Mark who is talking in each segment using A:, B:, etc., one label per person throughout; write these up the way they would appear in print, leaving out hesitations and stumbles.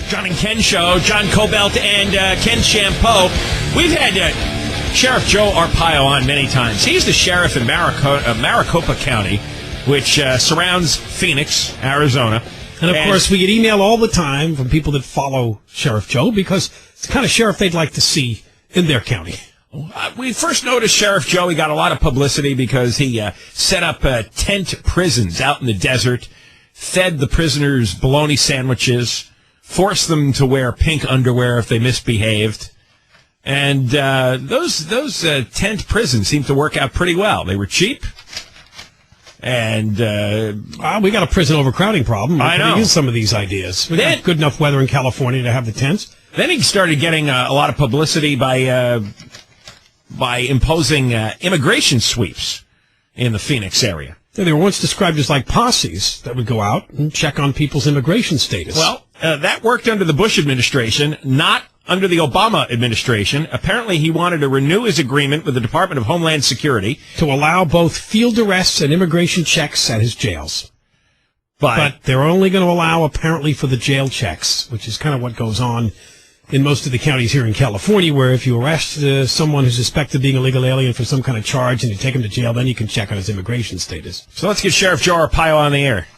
A: John and Ken Show. John Cobelt and Ken Champeau. We've had Sheriff Joe Arpaio on many times. He's the sheriff in Maricopa County, which surrounds Phoenix, Arizona.
B: And, of course, we get email all the time from people that follow Sheriff Joe because it's the kind of sheriff they'd like to see in their county.
A: We first noticed Sheriff Joe. He got a lot of publicity because he set up tent prisons out in the desert, fed the prisoners bologna sandwiches, forced them to wear pink underwear if they misbehaved. And those tent prisons seemed to work out pretty well. They were cheap. And
B: we got a prison overcrowding problem.
A: I know.
B: We use some of these ideas. We got good enough weather in California to have the tents.
A: Then he started getting a lot of publicity by imposing immigration sweeps in the Phoenix area.
B: Yeah, they were once described as like posses that would go out and check on people's immigration status.
A: Well, that worked under the Bush administration, not under the Obama administration. Apparently, he wanted to renew his agreement with the Department of Homeland Security
B: to allow both field arrests and immigration checks at his jails. But they're only going to allow, apparently, for the jail checks, which is kind of what goes on in most of the counties here in California, where if you arrest someone who's suspected of being a illegal alien for some kind of charge and you take him to jail, then you can check on his immigration status.
A: So let's get Sheriff Joe Arpaio on the air.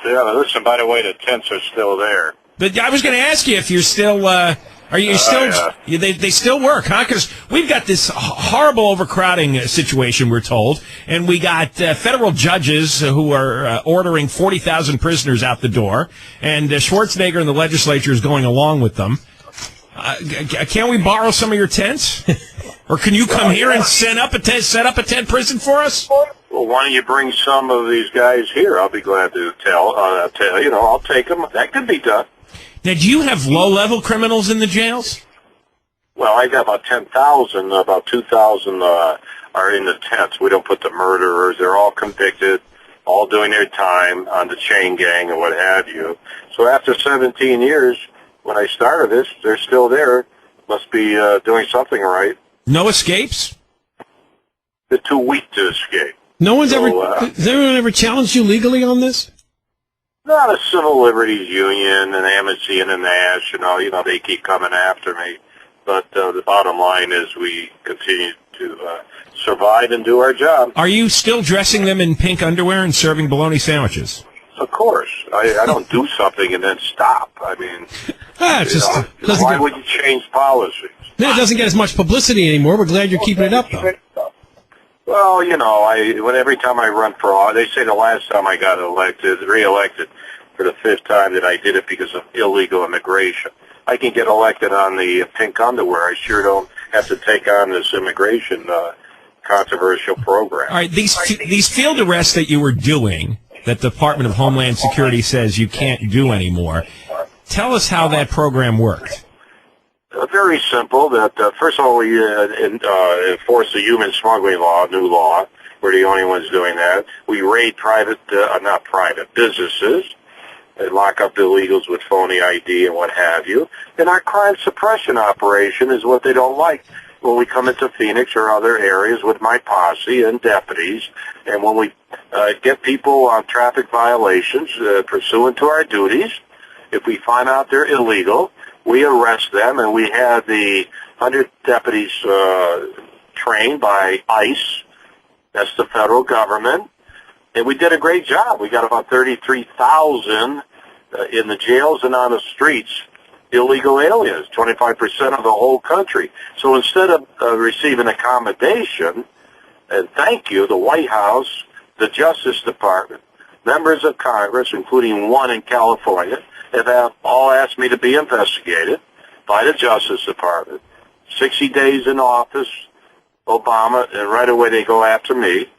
C: Yeah, listen, by the way, the tents are still there.
A: But I was going to ask you if you're still... Are you still?
C: Yeah.
A: They still work, huh? Because we've got this horrible overcrowding situation, we're told, and we got federal judges who are ordering 40,000 prisoners out the door, and Schwarzenegger in the legislature is going along with them. Can't we borrow some of your tents, or can you come here and set up a tent prison for us?
C: Well, why don't you bring some of these guys here? I'll be glad to tell. I'll take them. That could be done.
A: Now, do you have low-level criminals in the jails?
C: Well, I got about 10,000. About 2,000 are in the tents. We don't put the murderers. They're all convicted, all doing their time on the chain gang and what have you. So after 17 years, when I started this, they're still there. Must be doing something right.
A: No escapes?
C: They're too weak to escape.
B: Has anyone ever challenged you legally on this?
C: Not a Civil Liberties Union and Amnesty International. They keep coming after me. But the bottom line is we continue to survive and do our job.
A: Are you still dressing them in pink underwear and serving bologna sandwiches?
C: Of course. I don't do something and then stop. I mean, why would you change policy?
B: No, it doesn't get as much publicity anymore. We're glad you're keeping it up, though.
C: Well, every time I run for office, they say the last time I got reelected for the 5th time that I did it because of illegal immigration. I can get elected on the pink underwear. I sure don't have to take on this immigration controversial program.
A: All right, these field arrests that you were doing, that the Department of Homeland Security says you can't do anymore, tell us how that program worked.
C: Very simple. That first of all, we enforce the human smuggling law, new law. We're the only ones doing that. We raid businesses and lock up illegals with phony ID and what have you. And our crime suppression operation is what they don't like. When we come into Phoenix or other areas with my posse and deputies, and when we get people on traffic violations pursuant to our duties, if we find out they're illegal, we arrest them, and we had the 100 deputies trained by ICE. That's the federal government. And we did a great job. We got about 33,000 in the jails and on the streets, illegal aliens, 25% of the whole country. So instead of receiving accommodation, and thank you, the White House, the Justice Department, members of Congress, including one in California, have all asked me to be investigated by the Justice Department. 60 days in office, Obama, and right away they go after me,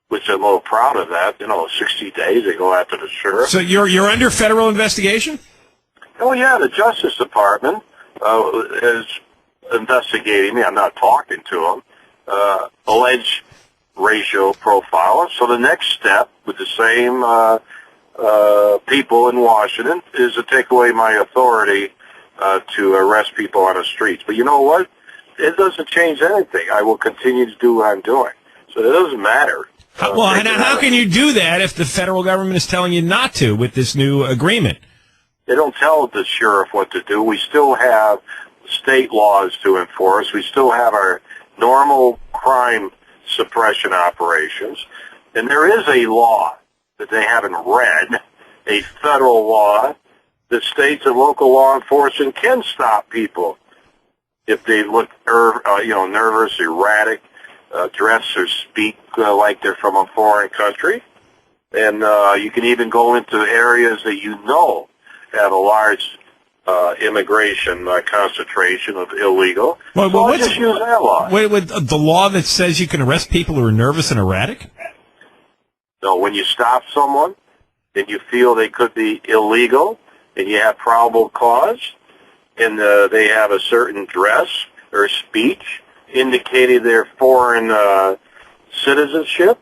C: which I'm a little proud of that. 60 days they go after the sheriff.
A: So you're under federal investigation?
C: Oh, yeah, the Justice Department is investigating me. I'm not talking to them. Alleged racial profiler. So the next step with the same people in Washington is to take away my authority to arrest people on the streets. But you know what? It doesn't change anything. I will continue to do what I'm doing. So it doesn't matter.
A: How can you do that if the federal government is telling you not to with this new agreement?
C: They don't tell the sheriff what to do. We still have state laws to enforce. We still have our normal crime suppression operations. And there is a law that they haven't read, a federal law that states that local law enforcement can stop people if they look nervous, erratic, dress or speak like they're from a foreign country. And you can even go into areas that you know have a large immigration concentration of illegal.
A: Well,
C: so I'll just use that law.
A: Wait, the law that says you can arrest people who are nervous and erratic?
C: No, when you stop someone and you feel they could be illegal and you have probable cause and they have a certain dress or speech indicating their foreign citizenship,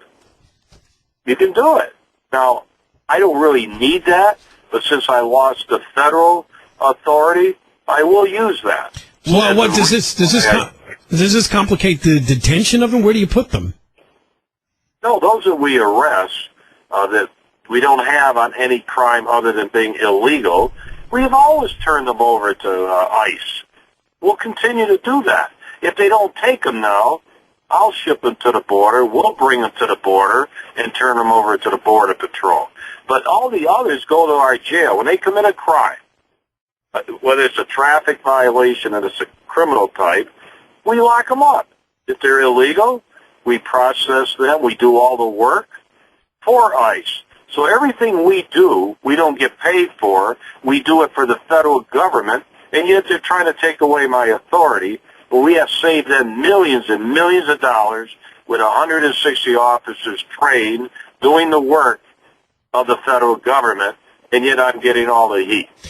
C: you can do it. Now, I don't really need that, but since I lost the federal authority, I will use that.
B: Well, what does this complicate the detention of them? Where do you put them?
C: No, those that we arrest that we don't have on any crime other than being illegal, we've always turned them over to ICE. We'll continue to do that. If they don't take them now, I'll ship them to the border. We'll bring them to the border and turn them over to the Border Patrol. But all the others go to our jail. When they commit a crime, whether it's a traffic violation and it's a criminal type, we lock them up. If they're illegal, we process them. We do all the work for ICE. So everything we do, we don't get paid for. We do it for the federal government, and yet they're trying to take away my authority. But we have saved them millions and millions of dollars with 160 officers trained doing the work of the federal government, and yet I'm getting all the heat.